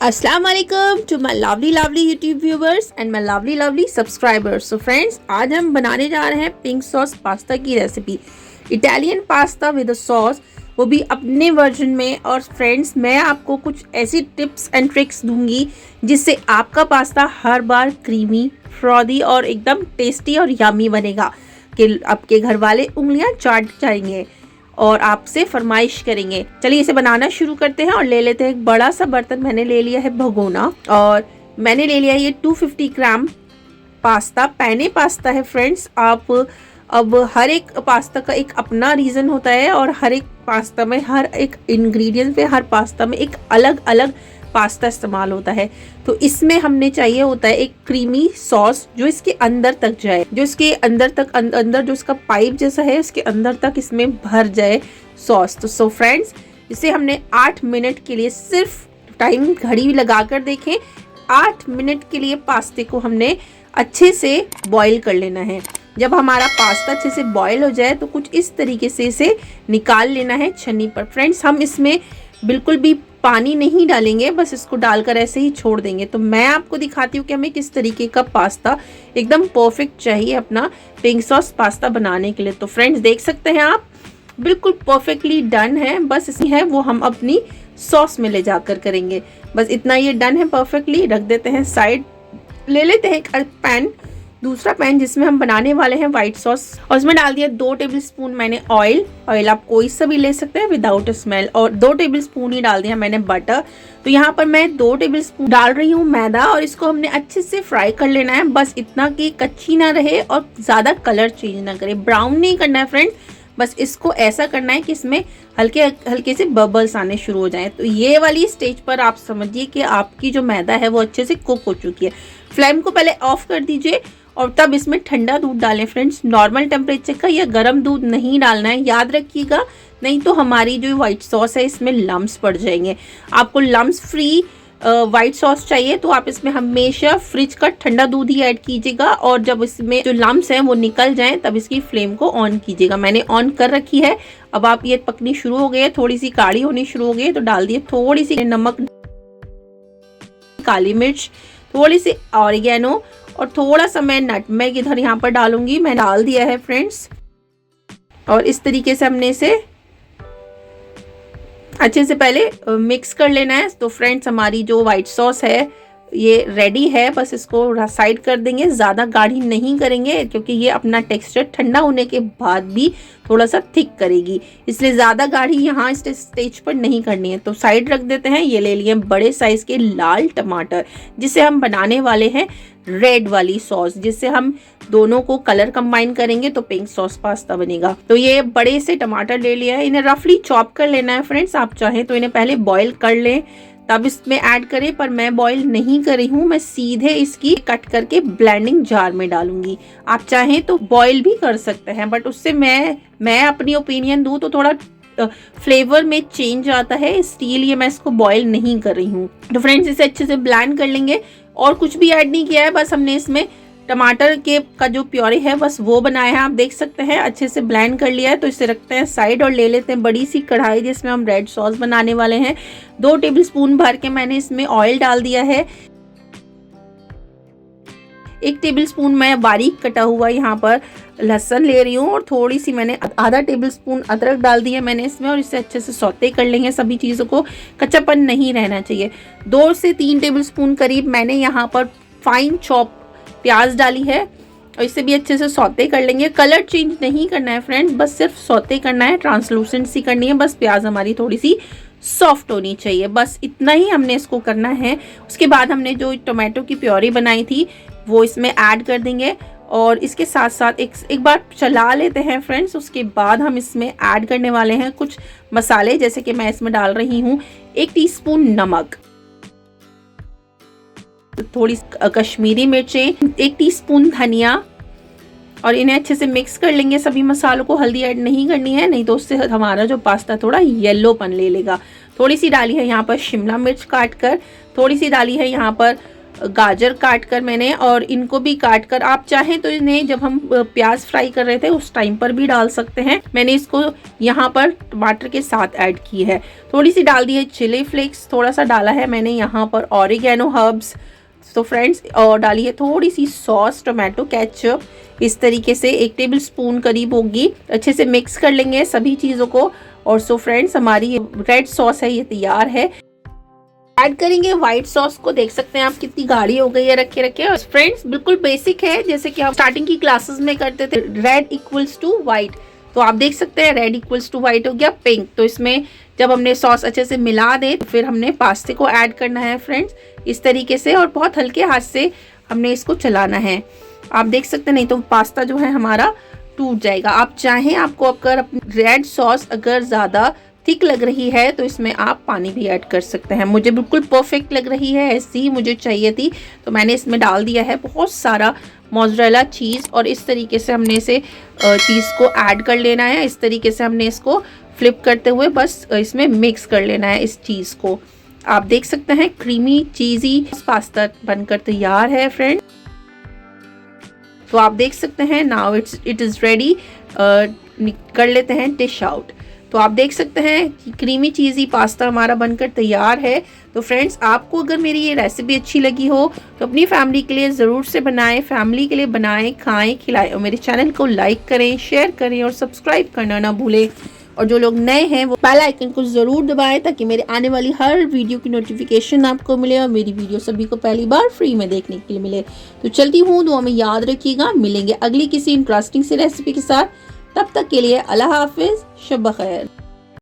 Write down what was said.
अस्सलाम वालेकुम to my lovely YouTube viewers and my lovely subscribers. So friends, आज हम बनाने जा रहे हैं पिंक सॉस पास्ता की recipe. Italian pasta with sauce, वो भी अपने वर्जन में। और फ्रेंड्स, मैं आपको कुछ ऐसी टिप्स एंड ट्रिक्स दूंगी जिससे आपका पास्ता हर बार क्रीमी, फ्रॉदी और एकदम टेस्टी और यमी बनेगा कि आपके घर वाले उंगलियां चाट जाएंगे और आपसे फरमाइश करेंगे। चलिए इसे बनाना शुरू करते हैं और ले लेते हैं एक बड़ा सा बर्तन। मैंने ले लिया है भगोना और मैंने ले लिया है ये 250 ग्राम पास्ता। पैने पास्ता है फ्रेंड्स। आप अब हर एक पास्ता का एक अपना रीज़न होता है और हर एक पास्ता में, हर एक इंग्रेडिएंट पे, हर पास्ता में एक अलग अलग पास्ता इस्तेमाल होता है। तो इसमें हमने चाहिए होता है एक क्रीमी सॉस जो इसके अंदर तक जाए, जो इसके अंदर तक अंदर जो इसका पाइप जैसा है उसके अंदर तक इसमें भर जाए सॉस। तो सो फ्रेंड्स, इसे हमने 8 मिनट के लिए, सिर्फ टाइम घड़ी लगा कर देखें, 8 मिनट के लिए पास्ते को हमने अच्छे से बॉईल कर लेना है। जब हमारा पास्ता अच्छे से बॉईल हो जाए तो कुछ इस तरीके से इसे निकाल लेना है छन्नी पर। फ्रेंड्स, हम इसमें बिल्कुल भी पानी नहीं डालेंगे, बस इसको डालकर ऐसे ही छोड़ देंगे। तो मैं आपको दिखाती हूँ कि हमें किस तरीके का पास्ता एकदम परफेक्ट चाहिए अपना पिंक सॉस पास्ता बनाने के लिए। तो फ्रेंड्स, देख सकते हैं आप, बिल्कुल परफेक्टली डन है। बस इसी है वो हम अपनी सॉस में ले जाकर करेंगे। बस इतना ये डन है परफेक्टली। रख देते हैं साइड। ले लेते हैं एक पैन, दूसरा पैन जिसमें हम बनाने वाले हैं व्हाइट सॉस, और इसमें डाल दिया 2 टेबलस्पून मैंने ऑयल आप कोई सा भी ले सकते हैं विदाउट स्मेल, और 2 टेबलस्पून ही डाल दिया मैंने बटर। तो यहाँ पर मैं 2 टेबलस्पून डाल रही हूँ मैदा, और इसको हमने अच्छे से फ्राई कर लेना है। बस इतना कि कच्ची ना रहे और ज्यादा कलर चेंज ना करे, ब्राउन नहीं करना है फ्रेंड्स। बस इसको ऐसा करना है कि इसमें हल्के हल्के से बबल्स आने शुरू हो जाएं। तो ये वाली स्टेज पर आप समझिए कि आपकी जो मैदा है वो अच्छे से कुक हो चुकी है। फ्लेम को पहले ऑफ कर दीजिए और तब इसमें ठंडा दूध डालें फ्रेंड्स। नॉर्मल टेम्परेचर का या गर्म दूध नहीं डालना है, याद रखिएगा, नहीं तो हमारी जो व्हाइट सॉस है इसमें लम्स पड़ जाएंगे। आपको लम्स फ्री व्हाइट सॉस चाहिए तो आप इसमें हमेशा फ्रिज का ठंडा दूध ही ऐड कीजिएगा, और जब इसमें जो लम्स हैं वो निकल जाएं तब इसकी फ्लेम को ऑन कीजिएगा। मैंने ऑन कर रखी है। अब आप ये पकनी शुरू हो गई है, थोड़ी सी गाढ़ी होनी शुरू हो गई है, तो डाल दिए थोड़ी सी नमक, काली मिर्च, थोड़ी सी ऑरिगेनो और थोड़ा सा मैं नटमेग इधर यहाँ पर डालूंगी। मैं डाल दिया है फ्रेंड्स, और इस तरीके से हमने इसे अच्छे से पहले मिक्स कर लेना है। तो फ्रेंड्स, हमारी जो व्हाइट सॉस है ये रेडी है। बस इसको साइड कर देंगे, ज़्यादा गाढ़ी नहीं करेंगे क्योंकि ये अपना टेक्सचर ठंडा होने के बाद भी थोड़ा सा थिक करेगी, इसलिए ज़्यादा गाढ़ी यहाँ इस स्टेज पर नहीं करनी है। तो साइड रख देते हैं। ये ले लिए बड़े साइज़ के लाल टमाटर, जिसे हम बनाने वाले हैं रेड वाली सॉस, जिससे हम दोनों को कलर कंबाइन करेंगे तो पिंक सॉस पास्ता बनेगा। तो ये बड़े से टमाटर ले लिया है, इन्हें रफली चॉप कर लेना है फ्रेंड्स। आप चाहें तो इन्हें पहले बॉईल कर लें तब इसमें ऐड करें, पर मैं बॉईल नहीं कर रही हूँ, मैं सीधे इसकी कट करके ब्लेंडिंग जार में डालूंगी। आप चाहें तो बॉईल भी कर सकते हैं, बट उससे मैं अपनी ओपिनियन दूं तो थोड़ा फ्लेवर में चेंज आता है, इसलिए मैं इसको बॉईल नहीं कर रही हूँ। तो फ्रेंड्स, इसे अच्छे से ब्लेंड कर लेंगे और कुछ भी ऐड नहीं किया है, बस हमने इसमें टमाटर के का जो प्योरी है बस वो बनाया है। आप देख सकते हैं अच्छे से ब्लेंड कर लिया है। तो इसे रखते हैं साइड और ले लेते हैं बड़ी सी कढ़ाई जिसमें हम रेड सॉस बनाने वाले हैं। 2 टेबलस्पून भर के मैंने इसमें ऑयल डाल दिया है। 1 टेबलस्पून मैं बारीक कटा हुआ यहाँ पर लहसुन ले रही हूँ, और थोड़ी सी मैंने आधा टेबलस्पून अदरक डाल दी है मैंने इसमें, और इसे अच्छे से सौते कर लेंगे। सभी चीज़ों को कच्चापन नहीं रहना चाहिए। 2 से 3 टेबलस्पून करीब मैंने यहाँ पर फाइन चॉप प्याज डाली है, और इसे भी अच्छे से सौते कर लेंगे। कलर चेंज नहीं करना है फ्रेंड्स, बस सिर्फ सौते करना है, ट्रांसलूसेंट सी करनी है। बस प्याज हमारी थोड़ी सी सॉफ्ट होनी चाहिए, बस इतना ही हमने इसको करना है। उसके बाद हमने जो टोमेटो की प्योरी बनाई थी वो इसमें ऐड कर देंगे, और इसके साथ साथ एक बार चला लेते हैं फ्रेंड्स। उसके बाद हम इसमें ऐड करने वाले हैं कुछ मसाले, जैसे कि मैं इसमें डाल रही हूँ 1 टीस्पून नमक, थोड़ी कश्मीरी मिर्चें, 1 टीस्पून धनिया, और इन्हें अच्छे से मिक्स कर लेंगे सभी मसालों को। हल्दी ऐड नहीं करनी है, नहीं तो उससे हमारा जो पास्ता थोड़ा येलोपन ले लेगा। थोड़ी सी डाली है यहाँ पर शिमला मिर्च काट कर, थोड़ी सी डाली है यहाँ पर गाजर काट कर मैंने, और इनको भी काट कर, आप चाहें तो इन्हें जब हम प्याज फ्राई कर रहे थे उस टाइम पर भी डाल सकते हैं। मैंने इसको यहाँ पर टमाटर के साथ ऐड की है। थोड़ी सी डाल दी है चिली फ्लेक्स, थोड़ा सा डाला है मैंने यहाँ पर ऑरिगेनो हर्ब्स। तो फ्रेंड्स, और डाली है थोड़ी सी सॉस टोमेटो केचप, इस तरीके से 1 टेबल स्पून करीब होगी। अच्छे से मिक्स कर लेंगे सभी चीज़ों को। और सो फ्रेंड्स, हमारी रेड सॉस है ये तैयार है। ऐड करेंगे व्हाइट सॉस को, देख सकते हैं आप कितनी गाढ़ी हो गई है रखे रखे। और फ्रेंड्स, बिल्कुल बेसिक है, जैसे कि हम स्टार्टिंग की क्लासेस में करते थे, रेड इक्वल्स टू व्हाइट। तो आप देख सकते हैं रेड इक्वल्स टू व्हाइट हो गया पिंक। तो इसमें जब हमने सॉस अच्छे से मिला दे, फिर हमने पास्ते को ऐड करना है फ्रेंड्स, इस तरीके से, और बहुत हल्के हाथ से हमने इसको चलाना है। आप देख सकते हैं, नहीं तो पास्ता जो है हमारा टूट जाएगा। आप चाहें, आपको अगर रेड सॉस अगर ज़्यादा थिक लग रही है तो इसमें आप पानी भी ऐड कर सकते हैं। मुझे बिल्कुल परफेक्ट लग रही है, ऐसी ही मुझे चाहिए थी, तो मैंने इसमें डाल दिया है बहुत सारा मोज़रेला चीज़। और इस तरीके से हमने इसे चीज़ को ऐड कर लेना है। इस तरीके से हमने इसको फ्लिप करते हुए बस इसमें मिक्स कर लेना है इस चीज़ को। आप देख सकते हैं क्रीमी चीज़ी पास्ता बनकर तैयार है फ्रेंड। तो आप देख सकते हैं, नाउ इट इज़ रेडी। कर लेते हैं डिश आउट। तो आप देख सकते हैं कि क्रीमी चीज़ी पास्ता हमारा बनकर तैयार है। तो फ्रेंड्स, आपको अगर मेरी ये रेसिपी अच्छी लगी हो तो अपनी फैमिली के लिए ज़रूर से बनाएं, फैमिली के लिए बनाएं, खाएं, खिलाएं। और मेरे चैनल को लाइक करें, शेयर करें और सब्सक्राइब करना ना भूलें। और जो लोग नए हैं वो बेल आइकन को ज़रूर दबाएं, ताकि मेरे आने वाली हर वीडियो की नोटिफिकेशन आपको मिले और मेरी वीडियो सभी को पहली बार फ्री में देखने के लिए मिले। तो चलती हूँ, दुआ में याद रखिएगा। मिलेंगे अगली किसी इंटरेस्टिंग सी रेसिपी के साथ। तब तक के लिए अल्लाह हाफिज़, शब खैर।